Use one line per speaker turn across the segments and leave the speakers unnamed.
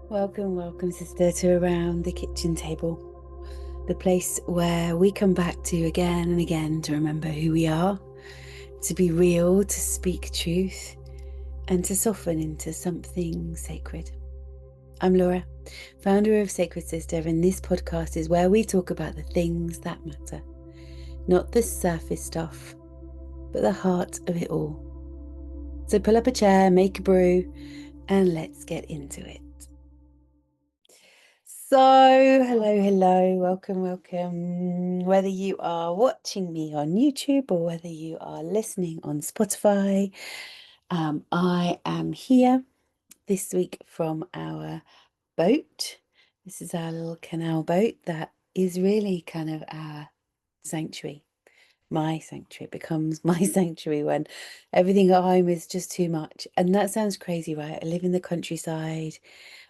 Welcome, sister, to Around the Kitchen Table, the place where we come back to again and again to remember who we are, to be real, to speak truth, and to soften into something sacred. I'm Laura, founder of Sacred Sister, and this podcast is where we talk about the things that matter, not the surface stuff, but the heart of it all. So pull up a chair, make a brew, and let's get into it. So, hello, welcome. Whether you are watching me on YouTube or whether you are listening on Spotify, I am here this week from our boat. This is our little canal boat that is really kind of our sanctuary. My sanctuary. It becomes my sanctuary when everything at home is just too much. And that sounds crazy, right? I live in the countryside.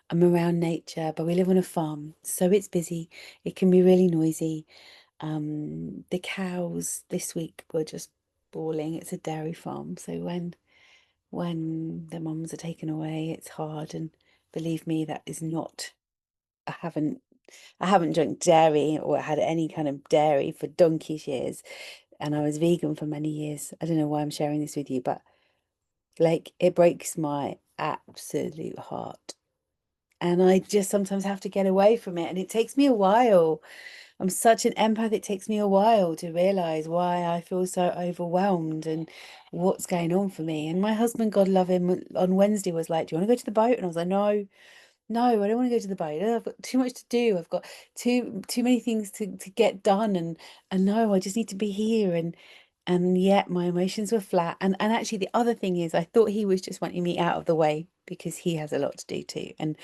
I'm around nature, but we live on a farm, so it's busy. It can be really noisy. The cows this week were just bawling. It's a dairy farm, so when the mums are taken away, it's hard. And believe me, that is not. I haven't I haven't drunk dairy or had any kind of dairy for donkey's years, and I was vegan for many years. I don't know why I'm sharing this with you, but like it breaks my absolute heart. And I just sometimes have to get away from it. And it takes me a while. I'm such an empath. It takes me a while to realize why I feel so overwhelmed and what's going on for me. And my husband, God love him, on Wednesday was like, "Do you want to go to the boat?" And I was like, "No, no, I don't want to go to the boat. I've got too much to do. I've got too many things to get done. And no, I just need to be here." And yet my emotions were flat. And actually the other thing is I thought he was just wanting me out of the way because he has a lot to do too. And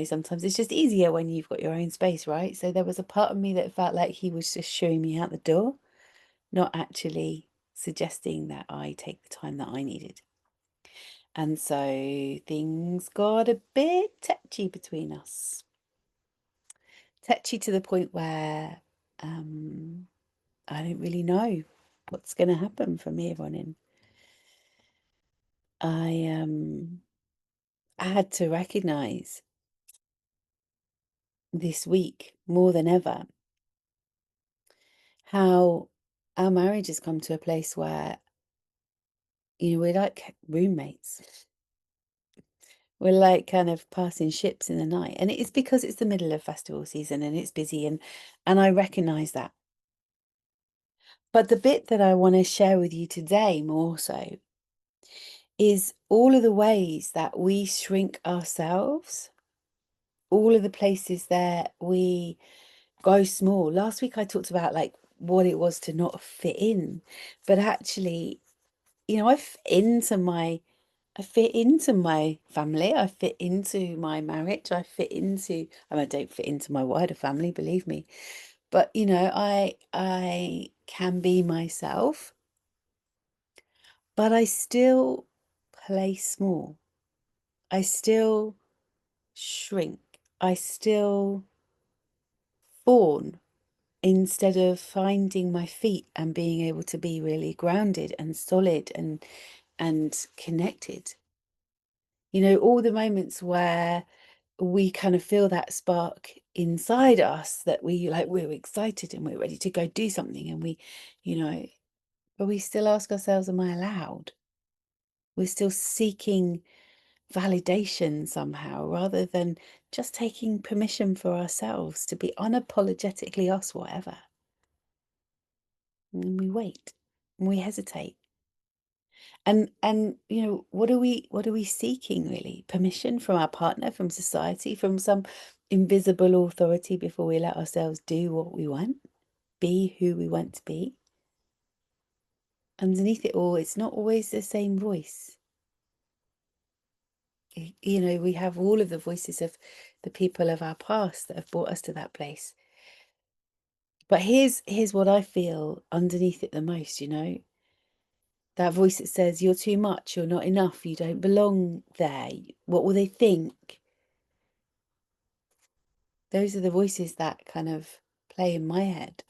sometimes it's just easier when you've got your own space, right? So there was a part of me that felt like he was just shooing me out the door, not actually suggesting that I take the time that I needed. And so things got a bit touchy between us. Touchy to the point where I don't really know what's going to happen from here on in. I had to recognize this week more than ever how our marriage has come to a place where, we're like roommates. We're like kind of passing ships in the night. And it is because it's the middle of festival season and it's busy and I recognize that. But the bit that I want to share with you today more so is all of the ways that we shrink ourselves, all of the places that we go small. Last week I talked about like what it was to not fit in, but actually, I fit into my family, I fit into my marriage, I don't fit into my wider family, believe me. But I can be myself, but I still play small. I still shrink. I still fawn instead of finding my feet and being able to be really grounded and solid and connected. All the moments where we kind of feel that spark inside us that we're excited and we're ready to go do something and you know, but we still ask ourselves, am I allowed? We're still seeking validation somehow rather than just taking permission for ourselves to be unapologetically us, whatever. And we wait and we hesitate. And what are we seeking really? Permission from our partner, from society, from some invisible authority before we let ourselves do what we want, be who we want to be. Underneath it all, it's not always the same voice. We have all of the voices of the people of our past that have brought us to that place. But here's what I feel underneath it the most, that voice that says you're too much, you're not enough, you don't belong there. What will they think? Those are the voices that kind of play in my head.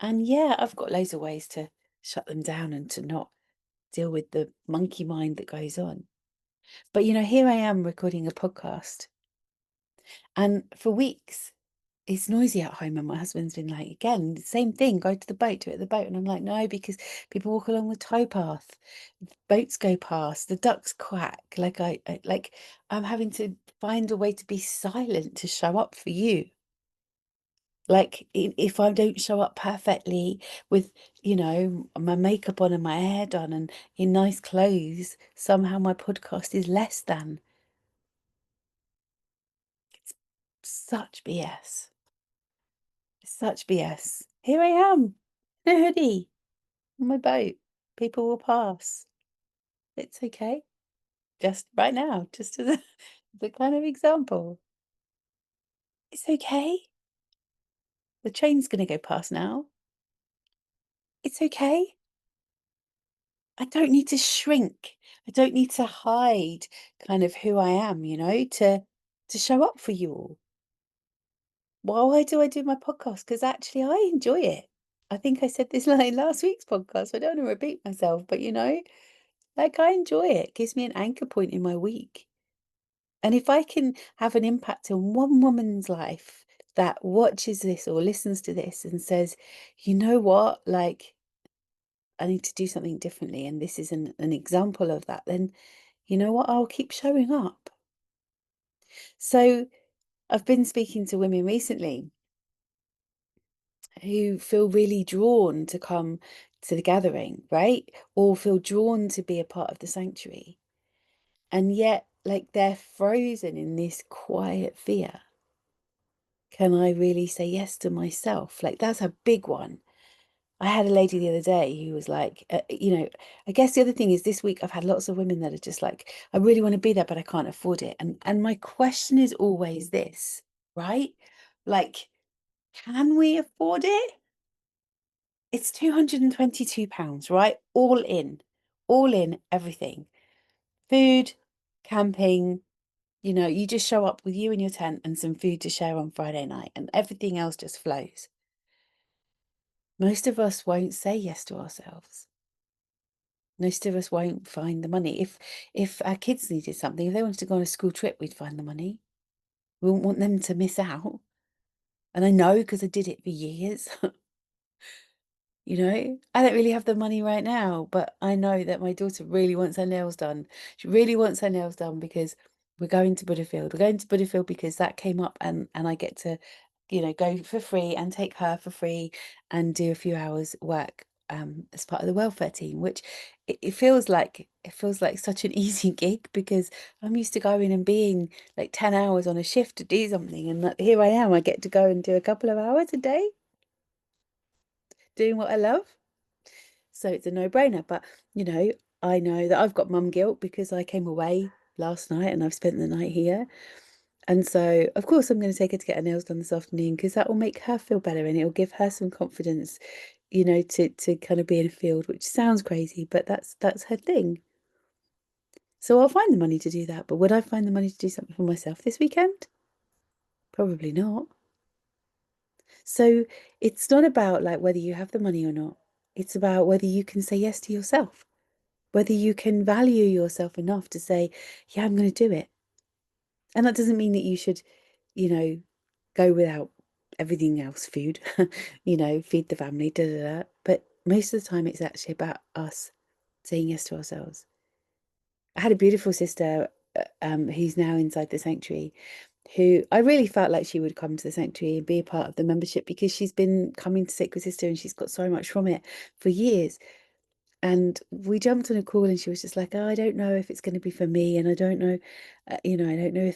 And yeah, I've got loads of ways to shut them down and to not deal with the monkey mind that goes on. But here I am recording a podcast, and for weeks it's noisy at home, and my husband's been like, again, the same thing, go to the boat, do it at the boat. And I'm like, no, because people walk along the towpath, boats go past, the ducks quack. Like I'm having to find a way to be silent to show up for you. Like if I don't show up perfectly with, my makeup on and my hair done and in nice clothes, somehow my podcast is less than. It's such BS. It's such BS. Here I am, in a hoodie, on my boat. People will pass. It's okay. Just right now, just as the kind of example. It's okay. The train's going to go past now. It's okay. I don't need to shrink. I don't need to hide kind of who I am, to show up for you all. Why do I do my podcast? Because actually I enjoy it. I think I said this like last week's podcast. I don't want to repeat myself, but like I enjoy it. It gives me an anchor point in my week. And if I can have an impact on one woman's life that watches this or listens to this and says, you know what, like I need to do something differently, and this is an example of that, then you know what, I'll keep showing up. So I've been speaking to women recently who feel really drawn to come to the gathering, right? Or feel drawn to be a part of the sanctuary. And yet, like, they're frozen in this quiet fear. Can I really say yes to myself? Like, that's a big one. I had a lady the other day who was like, I guess the other thing is this week I've had lots of women that are just like, I really want to be there, but I can't afford it. And my question is always this, right? Like, can we afford it? It's £222, right? All in everything. Food, camping, you just show up with you and your tent and some food to share on Friday night, and everything else just flows. Most of us won't say yes to ourselves. Most of us won't find the money. If our kids needed something, if they wanted to go on a school trip, we'd find the money. We wouldn't want them to miss out. And I know because I did it for years. I don't really have the money right now, but I know that my daughter really wants her nails done. She really wants her nails done because we're going to Butterfield. We're going to Butterfield because that came up, and I get to, go for free and take her for free and do a few hours work as part of the welfare team, which it feels like such an easy gig because I'm used to going and being like 10 hours on a shift to do something, and here I am. I get to go and do a couple of hours a day doing what I love. So it's a no-brainer. But, I know that I've got mum guilt because I came away last night and I've spent the night here. And so, of course, I'm going to take her to get her nails done this afternoon because that will make her feel better and it'll give her some confidence, to kind of be in a field, which sounds crazy, but that's her thing. So I'll find the money to do that. But would I find the money to do something for myself this weekend? Probably not. So it's not about like whether you have the money or not. It's about whether you can say yes to yourself, whether you can value yourself enough to say, yeah, I'm going to do it. And that doesn't mean that you should, you know, go without everything else, food, feed the family, da da da. But most of the time, it's actually about us saying yes to ourselves. I had a beautiful sister who's now inside the sanctuary, who I really felt like she would come to the sanctuary and be a part of the membership because she's been coming to Sacred Sister and she's got so much from it for years. And we jumped on a call and she was just like, oh, I don't know if it's going to be for me. And I don't know, I don't know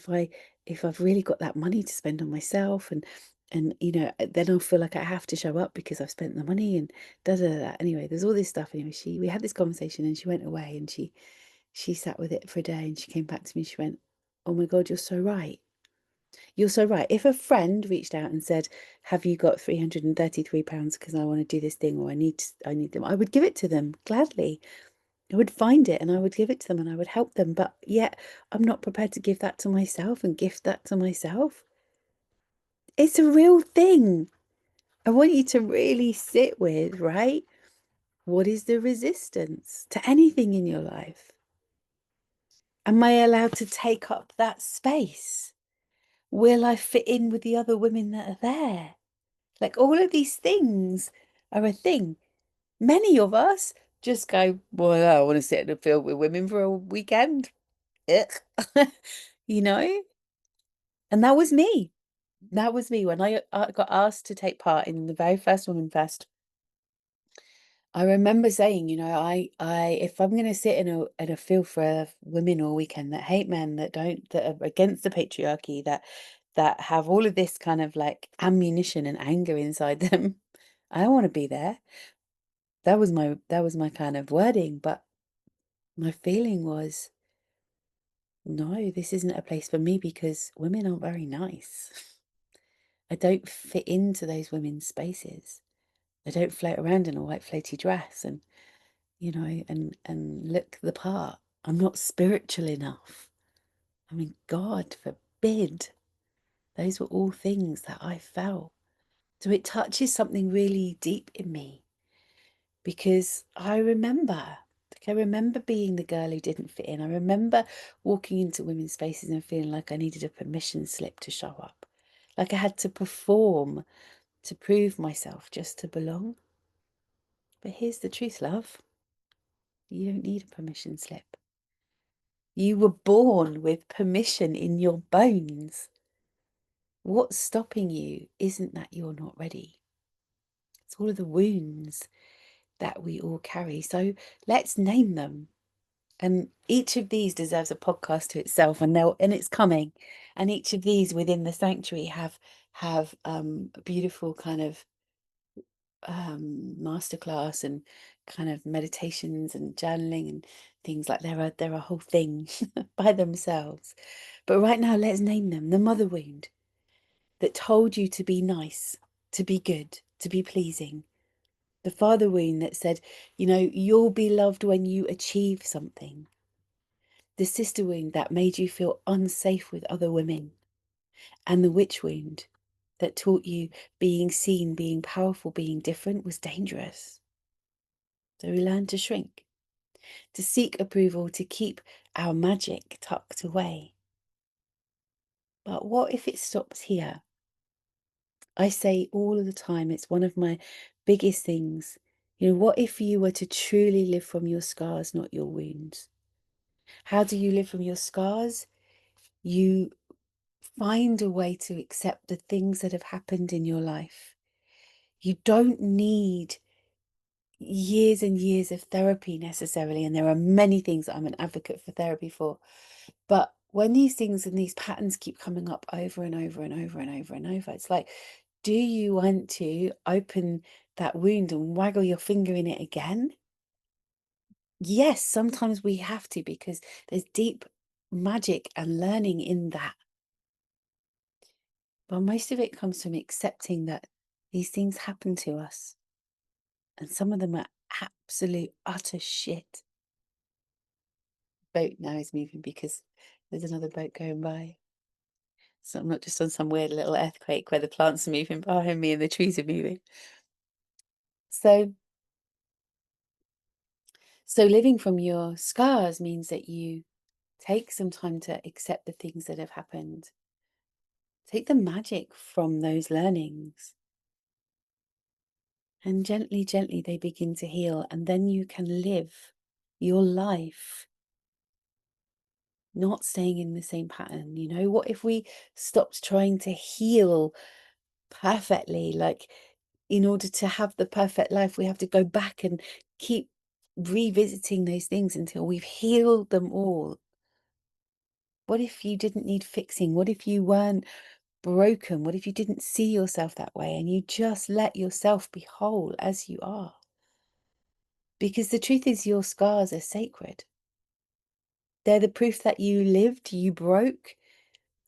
if I've really got that money to spend on myself. And, then I'll feel like I have to show up because I've spent the money and da da da. Anyway, there's all this stuff. Anyway, we had this conversation and she went away and she sat with it for a day and she came back to me. She went, oh my God, you're so right. You're so right. If a friend reached out and said, have you got £333 because I want to do this thing or I need them, I would give it to them gladly. I would find it and I would give it to them and I would help them. But yet I'm not prepared to give that to myself and gift that to myself. It's a real thing. I want you to really sit with, right? What is the resistance to anything in your life? Am I allowed to take up that space? Will I fit in with the other women that are there? Like, all of these things are a thing. Many of us just go, well, I want to sit in a field with women for a weekend. Ugh. You know? And that was me. That was me when I got asked to take part in the very first Women Fest. I remember saying, if I'm going to sit in a field for women all weekend that hate men, that are against the patriarchy, that have all of this kind of like ammunition and anger inside them, I don't want to be there. That was my kind of wording, but my feeling was, no, this isn't a place for me because women aren't very nice. I don't fit into those women's spaces. I don't float around in a white floaty dress and and look the part. I'm not spiritual enough. I mean, God forbid. Those were all things that I felt. So it touches something really deep in me because I remember being the girl who didn't fit in. I remember walking into women's spaces and feeling like I needed a permission slip to show up. Like I had to perform to prove myself just to belong. But here's the truth, love. You don't need a permission slip. You were born with permission in your bones. What's stopping you isn't that you're not ready. It's all of the wounds that we all carry. So let's name them. And each of these deserves a podcast to itself, and it's coming. And each of these within the sanctuary have a beautiful kind of masterclass and kind of meditations and journaling and things like they're a whole thing by themselves. But right now, let's name them. The mother wound that told you to be nice, to be good, to be pleasing. The father wound that said, you'll be loved when you achieve something. The sister wound that made you feel unsafe with other women. And the witch wound that taught you being seen, being powerful, being different was dangerous. So we learn to shrink, to seek approval, to keep our magic tucked away. But what if it stops here? I say all of the time, it's one of my biggest things. What if you were to truly live from your scars, not your wounds? How do you live from your scars? You find a way to accept the things that have happened in your life. You don't need years and years of therapy necessarily, and there are many things that I'm an advocate for therapy for. But when these things and these patterns keep coming up over and over and over and over and over, it's like, do you want to open that wound and waggle your finger in it again? Yes, sometimes we have to because there's deep magic and learning in that. But most of it comes from accepting that these things happen to us. And some of them are absolute, utter shit. Boat now is moving because there's another boat going by. So I'm not just on some weird little earthquake where the plants are moving behind me and the trees are moving. So living from your scars means that you take some time to accept the things that have happened. Take the magic from those learnings. And gently, gently they begin to heal. And then you can live your life not staying in the same pattern. What if we stopped trying to heal perfectly? Like, in order to have the perfect life, we have to go back and keep revisiting those things until we've healed them all. What if you didn't need fixing? What if you weren't broken? What if you didn't see yourself that way and you just let yourself be whole as you are? Because the truth is, your scars are sacred. They're the proof that you lived, you broke,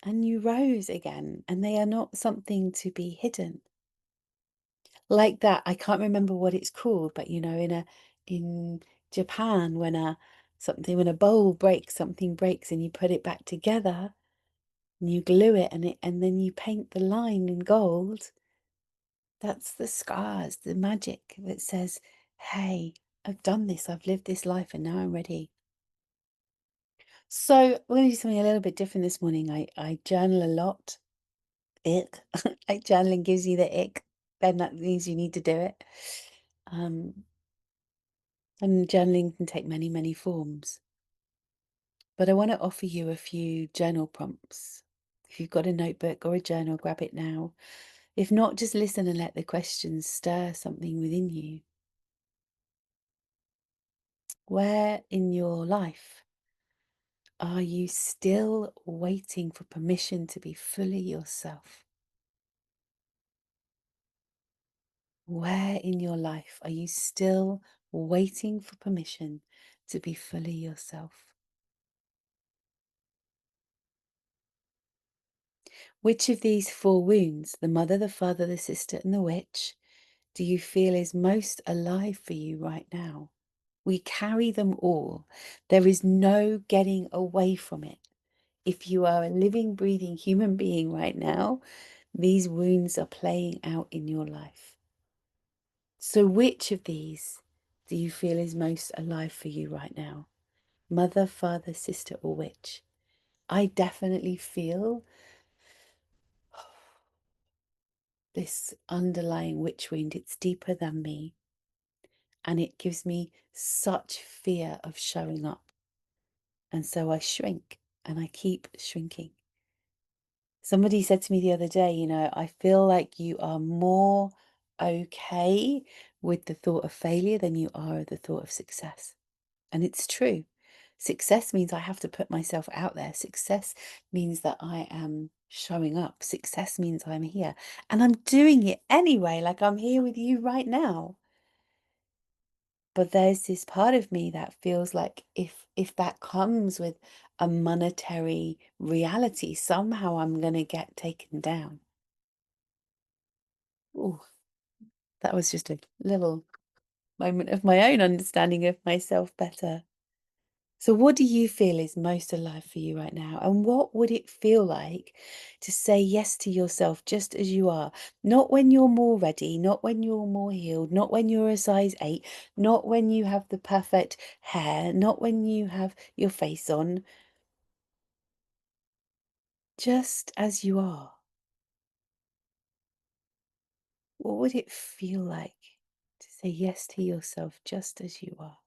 and you rose again, and they are not something to be hidden. Like that, I can't remember what it's called, but in Japan, when a bowl breaks, something breaks, and you put it back together, and you glue it, and then you paint the line in gold. That's the scars, the magic that says, hey, I've done this, I've lived this life, and now I'm ready. So we're going to do something a little bit different this morning. I journal a lot. Ick. Like journaling gives you the ick, then that means you need to do it. Um, and journaling can take many, many forms. But I want to offer you a few journal prompts. If you've got a notebook or a journal, grab it now. If not, just listen and let the questions stir something within you. Where in your life are you still waiting for permission to be fully yourself? Where in your life are you still waiting for permission to be fully yourself? Which of these four wounds, the mother, the father, the sister, and the witch, do you feel is most alive for you right now? We carry them all. There is no getting away from it. If you are a living, breathing human being right now, these wounds are playing out in your life. So, which of these do you feel is most alive for you right now? Mother, father, sister, or witch? I definitely feel this underlying witch wound. It's deeper than me. And it gives me such fear of showing up. And so I shrink and I keep shrinking. Somebody said to me the other day, I feel like you are more okay with the thought of failure than you are the thought of success. And it's true. Success means I have to put myself out there. Success means that I am showing up. Success means I'm here. And I'm doing it anyway, like I'm here with you right now. But there's this part of me that feels like if that comes with a monetary reality, somehow I'm going to get taken down. Oh, that was just a little moment of my own understanding of myself better. So, what do you feel is most alive for you right now? And what would it feel like to say yes to yourself just as you are? Not when you're more ready, not when you're more healed, not when you're a size 8, not when you have the perfect hair, not when you have your face on, just as you are. What would it feel like to say yes to yourself just as you are?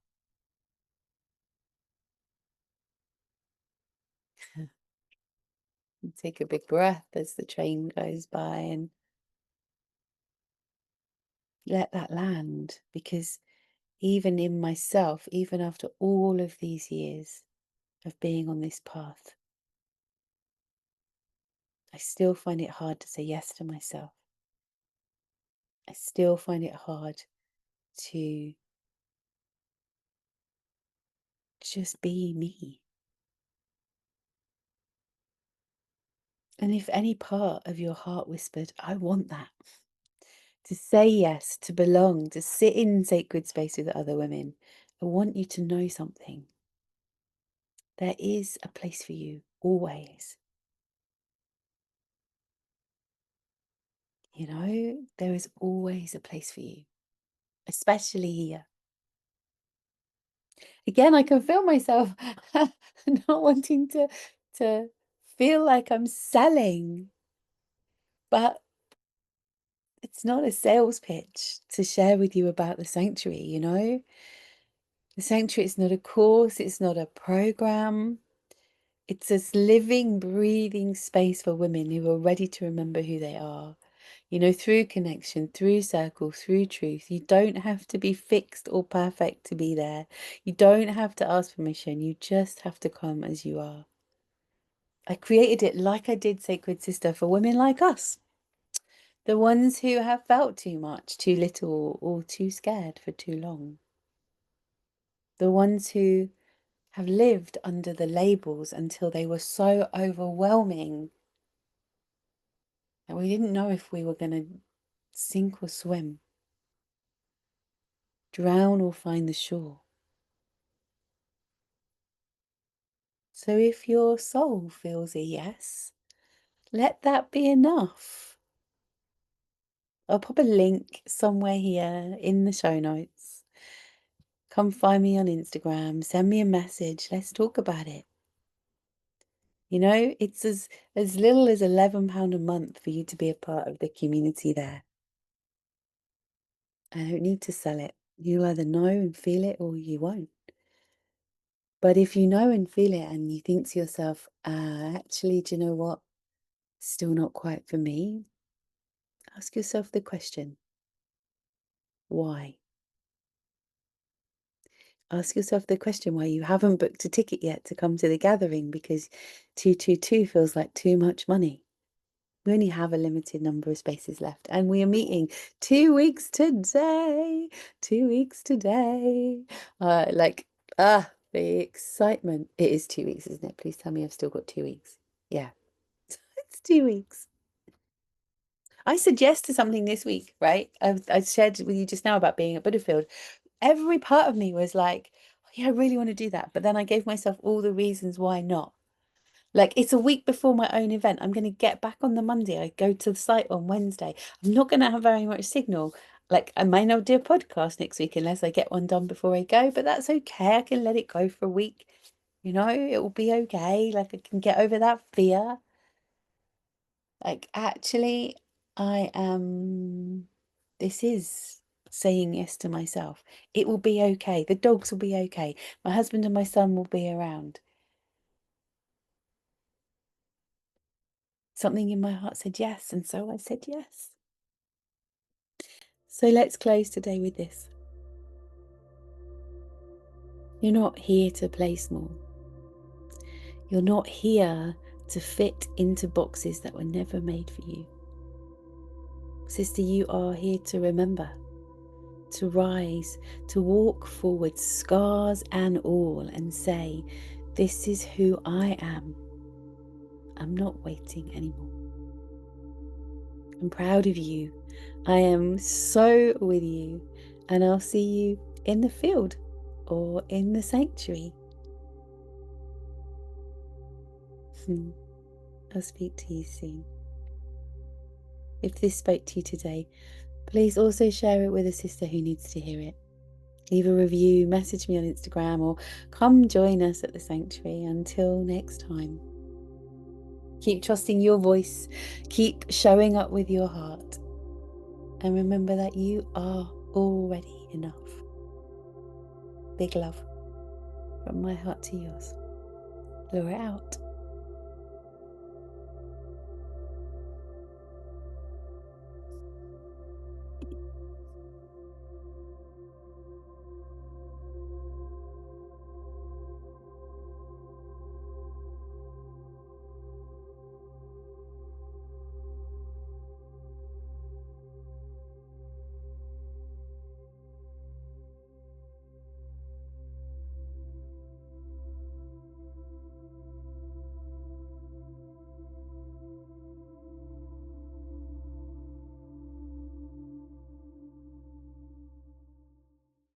Take a big breath as the train goes by and let that land, because even in myself, even after all of these years of being on this path, I still find it hard to say yes to myself. I still find it hard to just be me. And if any part of your heart whispered, I want that, to say yes, to belong, to sit in sacred space with other women, I want you to know something. There is a place for you always. There is always a place for you, especially here. Again, I can feel myself not wanting to feel like I'm selling, but it's not a sales pitch to share with you about the sanctuary. The sanctuary is not a course, it's not a program. It's this living, breathing space for women who are ready to remember who they are. Through connection, through circle, through truth. You don't have to be fixed or perfect to be there. You don't have to ask permission. You just have to come as you are. I created it like I did Sacred Sister for women like us. The ones who have felt too much, too little, or too scared for too long. The ones who have lived under the labels until they were so overwhelming that we didn't know if we were going to sink or swim, drown or find the shore. So if your soul feels a yes, let that be enough. I'll pop a link somewhere here in the show notes. Come find me on Instagram, send me a message, let's talk about it. You know, it's as little as £11 a month for you to be a part of the community there. I don't need to sell it. You'll either know and feel it or you won't. But if you know and feel it and you think to yourself, actually, do you know what? Still not quite for me. Ask yourself the question, why? Ask yourself the question why you haven't booked a ticket yet to come to the gathering because 222 feels like too much money. We only have a limited number of spaces left, and we are meeting 2 weeks today. 2 weeks today. The excitement. It is 2 weeks, isn't it? Please tell me I've still got 2 weeks. Yeah, it's 2 weeks. I said yes to something this week, right? I shared with you just now about being at Butterfield. Every part of me was like, oh, yeah, I really want to do that. But then I gave myself all the reasons why not. Like, it's a week before my own event. I'm going to get back on the Monday. I go to the site on Wednesday. I'm not going to have very much signal. Like, I may not do a podcast next week unless I get one done before I go, but that's okay. I can let it go for a week. You know, it will be okay. Like, I can get over that fear. Like, actually, I am, this is saying yes to myself. It will be okay. The dogs will be okay. My husband and my son will be around. Something in my heart said yes, and so I said yes. So let's close today with this. You're not here to play small. You're not here to fit into boxes that were never made for you. Sister, you are here to remember, to rise, to walk forward, scars and all, and say, this is who I am. I'm not waiting anymore. I'm proud of you. I am so with you, and I'll see you in the field or in the sanctuary. I'll speak to you soon. If this spoke to you today, please also share it with a sister who needs to hear it. Leave a review, message me on Instagram, or come join us at the sanctuary. Until next time, keep trusting your voice, keep showing up with your heart, and remember that you are already enough. Big love from my heart to yours. Laura out.